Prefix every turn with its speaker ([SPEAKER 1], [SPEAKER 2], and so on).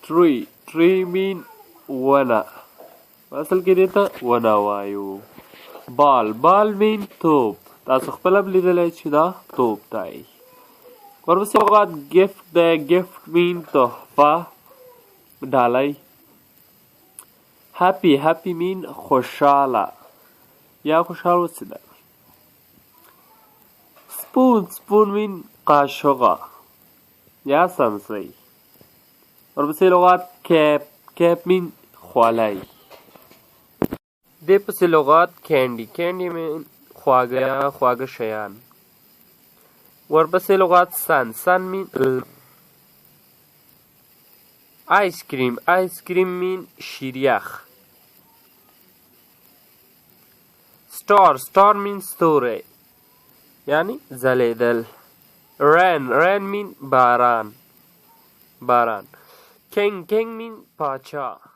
[SPEAKER 1] tree mean ونه اصل کې دې ته ونه وایو. ball mean توپ تاسو خپل هم لیدلی چې دا توپ دی. ورپسې لغات gift دی. gift mean تحفه ډالۍ. happy mean خوشحاله یا خوشحال اوسېده. spoon mean قاشقه یا سمسۍ. ورپسې لغات cap mean خولۍ. دې پسې لغات candy mean خواږه شیان. ورپسې لغات sun mean ice cream mean شیریخ. star mean ستوری یعنی ځلیدل. rain mean باران. king mean پاچا.